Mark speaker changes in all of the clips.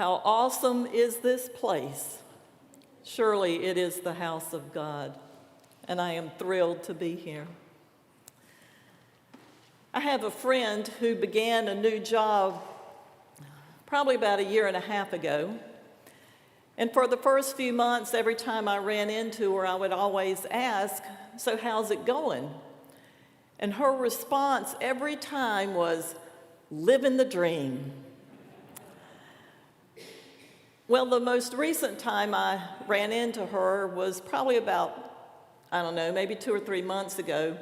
Speaker 1: How awesome is this place? Surely it is the house of God, and I am thrilled to be here. I have a friend who began a new job probably about a year and a half ago. And for the first few months, every time I ran into her, I would always ask, "So how's it going?" And her response every time was, "Living the dream." Well, the most recent time I ran into her was probably about, I don't know, maybe 2 or 3 months ago.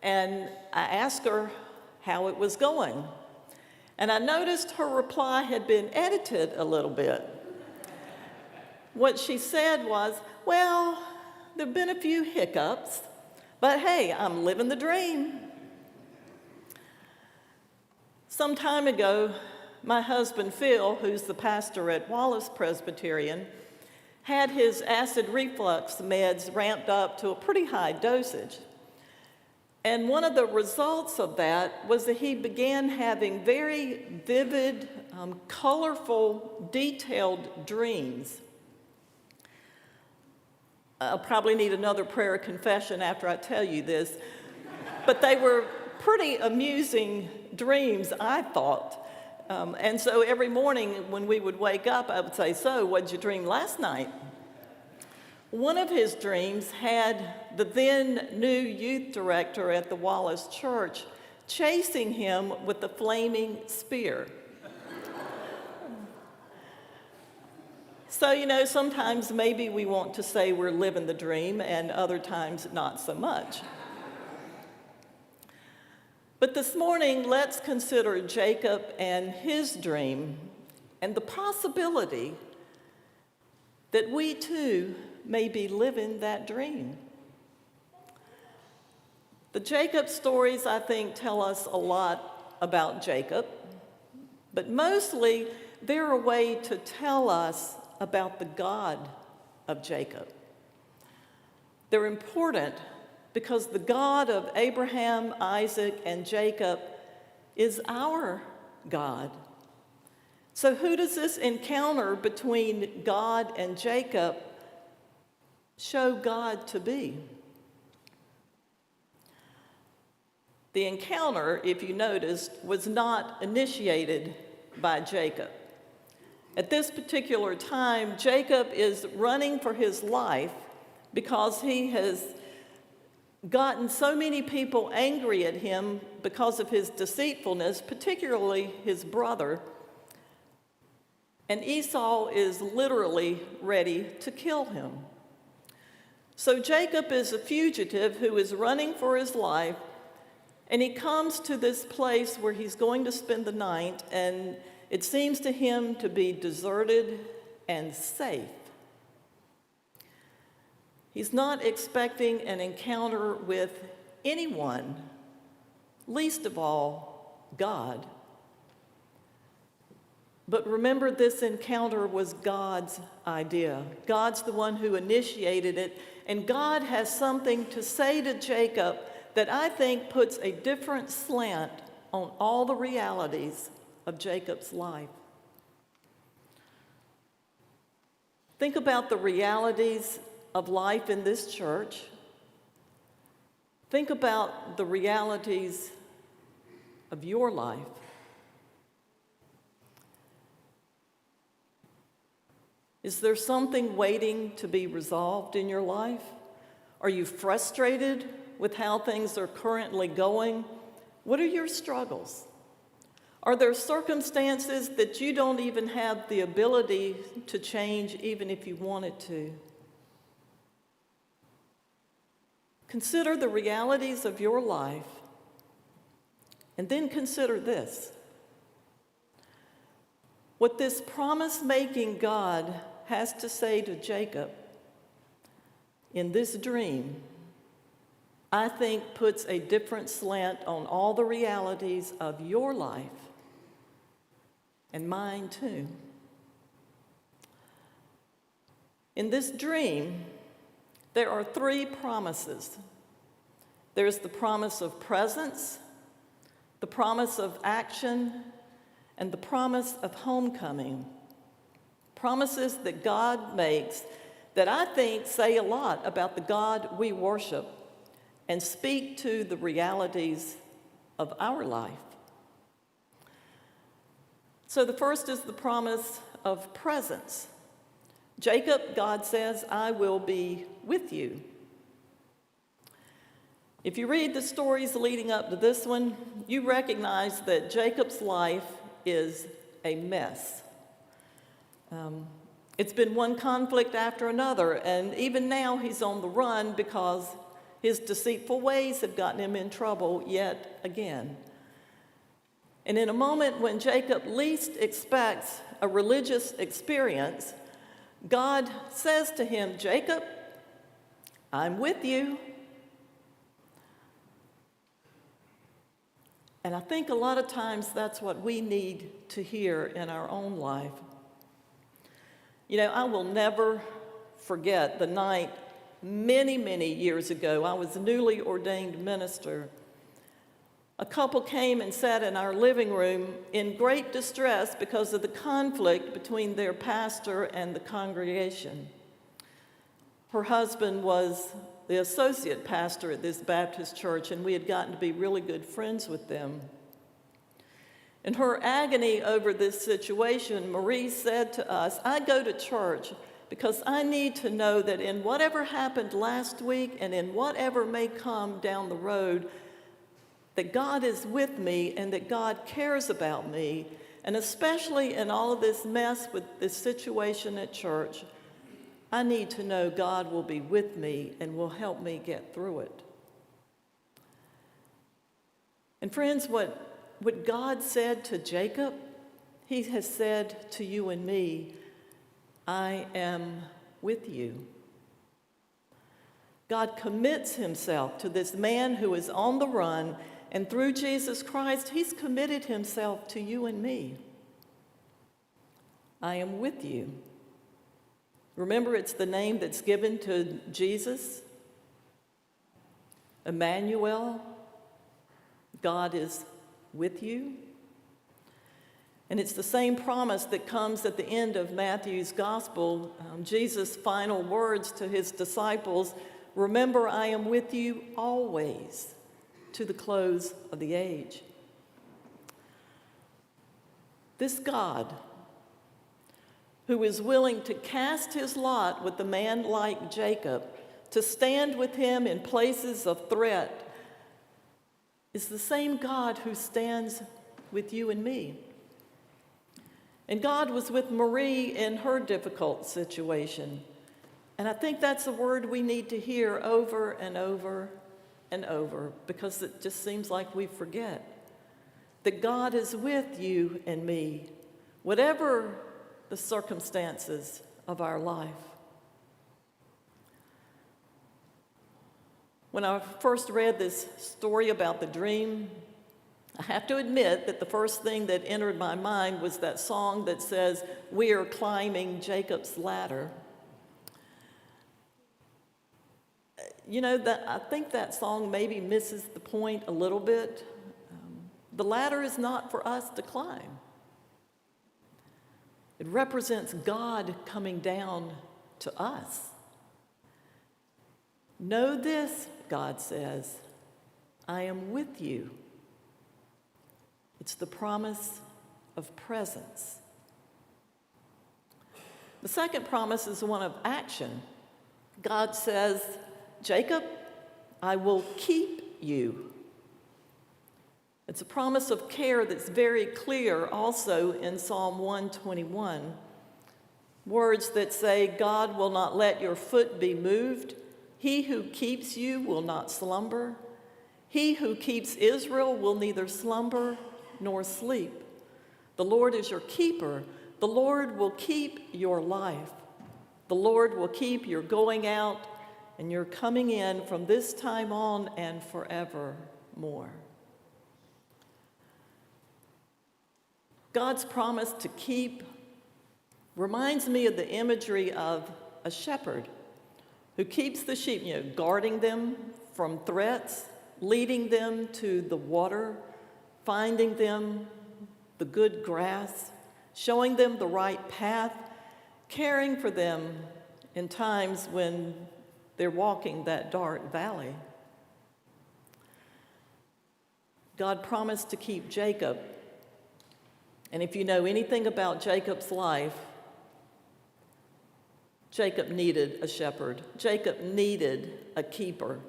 Speaker 1: And I asked her how it was going. And I noticed her reply had been edited a little bit. What she said was, "Well, there've been a few hiccups, but hey, I'm living the dream." Some time ago, my husband Phil, who's the pastor at Wallace Presbyterian, had his acid reflux meds ramped up to a pretty high dosage. And one of the results of that was that he began having very vivid, colorful, detailed dreams. I'll probably need another prayer of confession after I tell you this, but they were pretty amusing dreams, I thought. And so every morning when we would wake up, I would say, "So, what did you dream last night?" One of his dreams had the then new youth director at the Wallace Church chasing him with a flaming spear. So, sometimes maybe we want to say we're living the dream, and other times not so much. But this morning, let's consider Jacob and his dream and the possibility that we too may be living that dream. The Jacob stories, I think, tell us a lot about Jacob, but mostly they're a way to tell us about the God of Jacob. They're important because the God of Abraham, Isaac, and Jacob is our God. So who does this encounter between God and Jacob show God to be? The encounter, if you noticed, was not initiated by Jacob. At this particular time, Jacob is running for his life because he has gotten so many people angry at him because of his deceitfulness, particularly his brother. And Esau is literally ready to kill him. So Jacob is a fugitive who is running for his life, and he comes to this place where he's going to spend the night, and it seems to him to be deserted and safe. He's not expecting an encounter with anyone, least of all, God. But remember, this encounter was God's idea. God's the one who initiated it, and God has something to say to Jacob that I think puts a different slant on all the realities of Jacob's life. Think about the realities of life in this church. Think about the realities of your life. Is there something waiting to be resolved in your life? Are you frustrated with how things are currently going? What are your struggles? Are there circumstances that you don't even have the ability to change, even if you wanted to? Consider the realities of your life, and then consider this. What this promise-making God has to say to Jacob in this dream, I think puts a different slant on all the realities of your life and mine too. In this dream, there are 3 promises. There's the promise of presence, the promise of action, and the promise of homecoming. promises that God makes that I think say a lot about the God we worship and speak to the realities of our life. So the first is the promise of presence. Jacob, God says, I will be with you. If you read the stories leading up to this one, you recognize that Jacob's life is a mess. It's been one conflict after another, and even now he's on the run because his deceitful ways have gotten him in trouble yet again. And in a moment when Jacob least expects a religious experience, God says to him, Jacob, I'm with you. And I think a lot of times that's what we need to hear in our own life. You know, I will never forget the night many, many years ago. I was a newly ordained minister. A couple came and sat in our living room in great distress because of the conflict between their pastor and the congregation. Her husband was the associate pastor at this Baptist church, and we had gotten to be really good friends with them. In her agony over this situation, Marie said to us, I go to church because I need to know that in whatever happened last week and in whatever may come down the road, that God is with me and that God cares about me, and especially in all of this mess with this situation at church, I need to know God will be with me and will help me get through it. And friends, what God said to Jacob, he has said to you and me, I am with you. God commits himself to this man who is on the run, and through Jesus Christ, he's committed himself to you and me. I am with you. Remember, it's the name that's given to Jesus, Emmanuel. God is with you. And it's the same promise that comes at the end of Matthew's gospel. Jesus' final words to his disciples, remember, I am with you always to the close of the age. This God, who is willing to cast his lot with a man like Jacob, to stand with him in places of threat, is the same God who stands with you and me. And God was with Marie in her difficult situation. And I think that's a word we need to hear over and over and over, because it just seems like we forget that God is with you and me, whatever the circumstances of our life. When I first read this story about the dream, I have to admit that the first thing that entered my mind was that song that says, we are climbing Jacob's ladder. You know, I think that song maybe misses the point a little bit. The ladder is not for us to climb. It represents God coming down to us. Know this, God says, I am with you. It's the promise of presence. The second promise is one of action. God says, Jacob, I will keep you. It's a promise of care that's very clear also in Psalm 121. Words that say, God will not let your foot be moved. He who keeps you will not slumber. He who keeps Israel will neither slumber nor sleep. The Lord is your keeper. The Lord will keep your life. The Lord will keep your going out and your coming in from this time on and forevermore. God's promise to keep reminds me of the imagery of a shepherd who keeps the sheep, guarding them from threats, leading them to the water, finding them the good grass, showing them the right path, caring for them in times when they're walking that dark valley. God promised to keep Jacob. And if you know anything about Jacob's life, Jacob needed a shepherd. Jacob needed a keeper.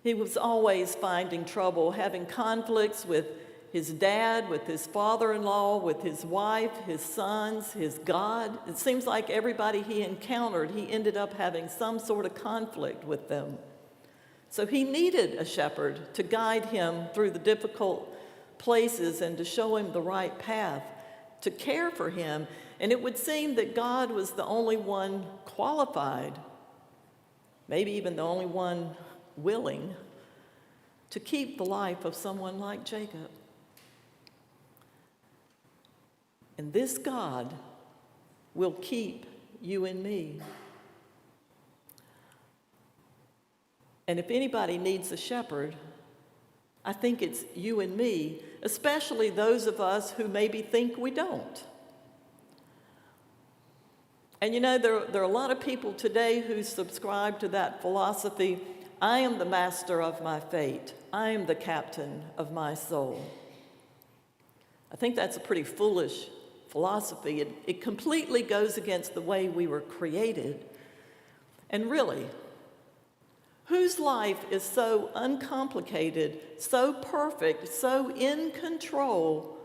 Speaker 1: He was always finding trouble, having conflicts with his dad, with his father-in-law, with his wife, his sons, his God. It seems like everybody he encountered, he ended up having some sort of conflict with them. So he needed a shepherd to guide him through the difficult places and to show him the right path, to care for him. And it would seem that God was the only one qualified, maybe even the only one willing, to keep the life of someone like Jacob. And this God will keep you and me. And if anybody needs a shepherd, I think it's you and me, especially those of us who maybe think we don't. And you know, there are a lot of people today who subscribe to that philosophy, I am the master of my fate. I am the captain of my soul. I think that's a pretty foolish philosophy. It completely goes against the way we were created. And really, whose life is so uncomplicated, so perfect, so in control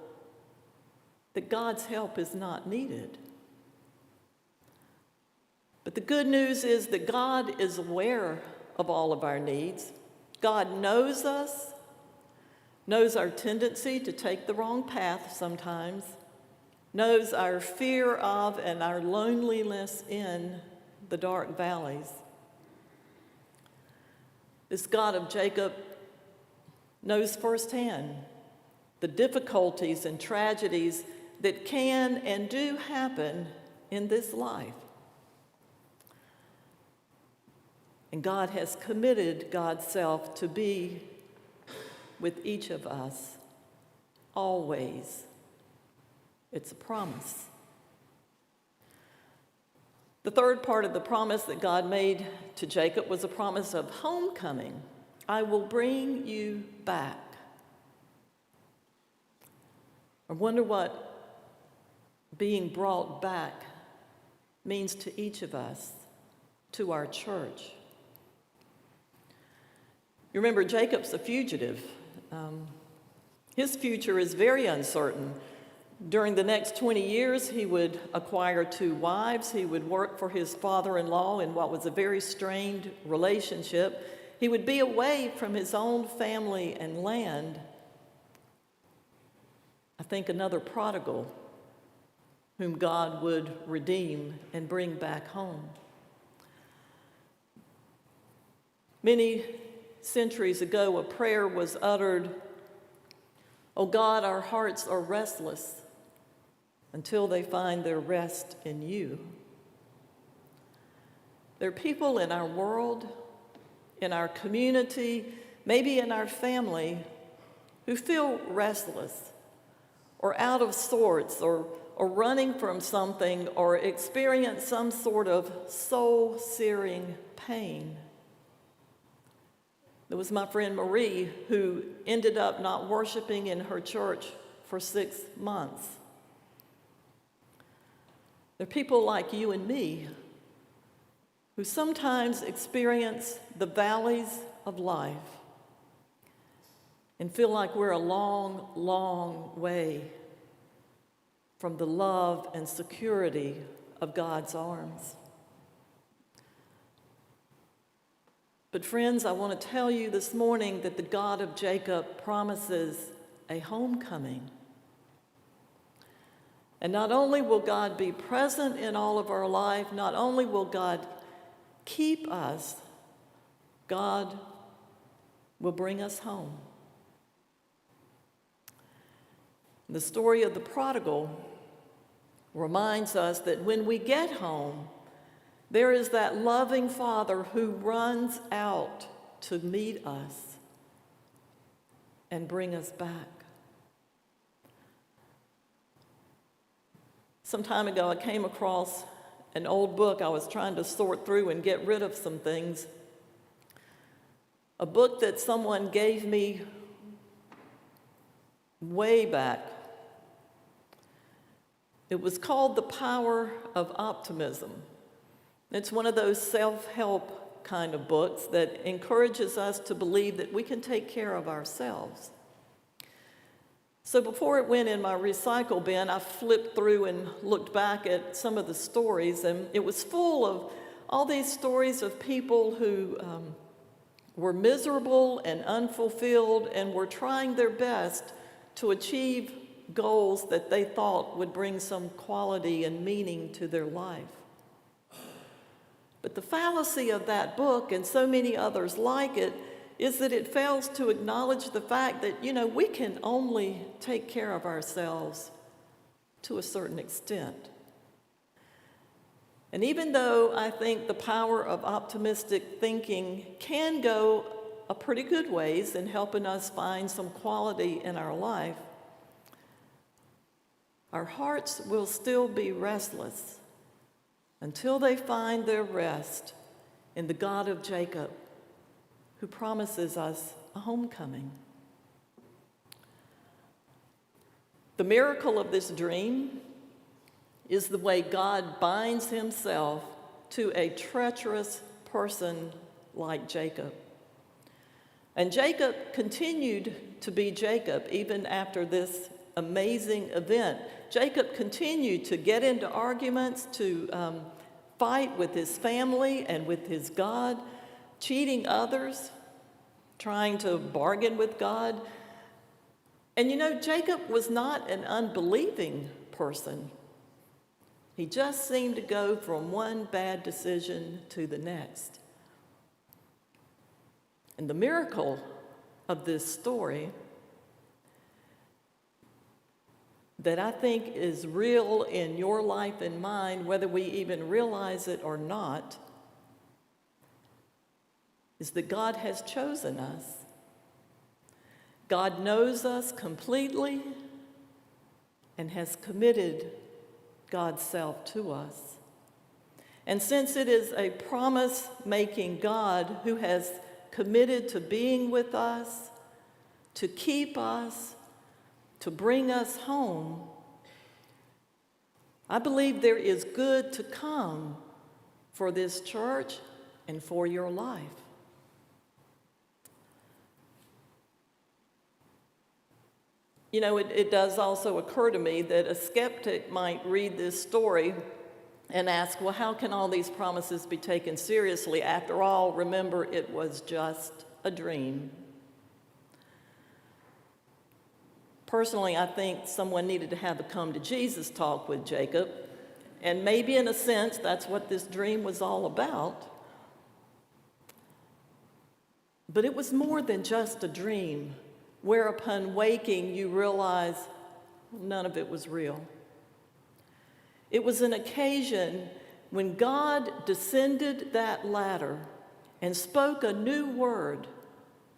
Speaker 1: that God's help is not needed? But the good news is that God is aware of all of our needs. God knows us, knows our tendency to take the wrong path sometimes, knows our fear of and our loneliness in the dark valleys. This God of Jacob knows firsthand the difficulties and tragedies that can and do happen in this life. And God has committed God's self to be with each of us, always. It's a promise. The third part of the promise that God made to Jacob was a promise of homecoming. I will bring you back. I wonder what being brought back means to each of us, to our church. You remember, Jacob's a fugitive. His future is very uncertain. During the next 20 years, he would acquire 2 wives. He would work for his father-in-law in what was a very strained relationship. He would be away from his own family and land. I think another prodigal whom God would redeem and bring back home. Many centuries ago, a prayer was uttered, "O God, our hearts are restless until they find their rest in you." There are people in our world, in our community, maybe in our family, who feel restless or out of sorts or running from something or experience some sort of soul-searing pain. There was my friend Marie, who ended up not worshiping in her church for 6 months. There are people like you and me who sometimes experience the valleys of life and feel like we're a long, long way from the love and security of God's arms. But friends, I want to tell you this morning that the God of Jacob promises a homecoming. And not only will God be present in all of our life, not only will God keep us, God will bring us home. The story of the prodigal reminds us that when we get home, there is that loving Father who runs out to meet us and bring us back. Some time ago, I came across an old book. I was trying to sort through and get rid of some things. A book that someone gave me way back. It was called The Power of Optimism. It's one of those self-help kind of books that encourages us to believe that we can take care of ourselves. So before it went in my recycle bin, I flipped through and looked back at some of the stories, and it was full of all these stories of people who were miserable and unfulfilled and were trying their best to achieve goals that they thought would bring some quality and meaning to their life. But the fallacy of that book, and so many others like it, is that it fails to acknowledge the fact that, we can only take care of ourselves to a certain extent. And even though I think the power of optimistic thinking can go a pretty good ways in helping us find some quality in our life, our hearts will still be restless until they find their rest in the God of Jacob, who promises us a homecoming. The miracle of this dream is the way God binds himself to a treacherous person like Jacob. And Jacob continued to be Jacob even after this amazing event. Jacob continued to get into arguments, to fight with his family and with his God, cheating others, trying to bargain with God. And Jacob was not an unbelieving person. He just seemed to go from one bad decision to the next. And the miracle of this story that I think is real in your life and mine, whether we even realize it or not, is that God has chosen us. God knows us completely and has committed God's self to us. And since it is a promise-making God who has committed to being with us, to keep us, to bring us home, I believe there is good to come for this church and for your life. It does also occur to me that a skeptic might read this story and ask, well, how can all these promises be taken seriously? After all, remember, it was just a dream. Personally, I think someone needed to have a come to Jesus talk with Jacob, and maybe in a sense, that's what this dream was all about. But it was more than just a dream, where upon waking you realize none of it was real. It was an occasion when God descended that ladder and spoke a new word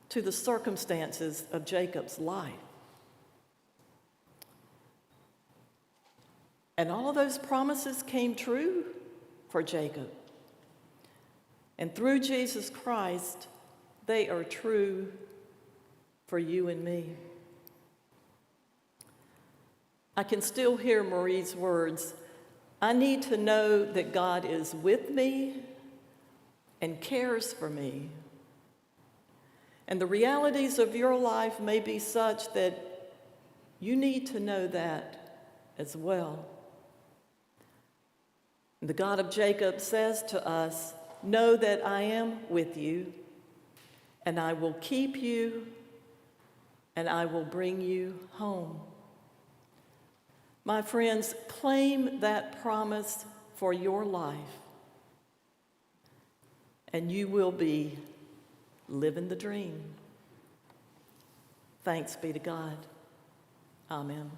Speaker 1: to the circumstances of Jacob's life. And all of those promises came true for Jacob. And through Jesus Christ, they are true for you and me. I can still hear Marie's words. I need to know that God is with me and cares for me. And the realities of your life may be such that you need to know that as well. The God of Jacob says to us, know that I am with you, and I will keep you, and I will bring you home. My friends, claim that promise for your life, and you will be living the dream. Thanks be to God. Amen.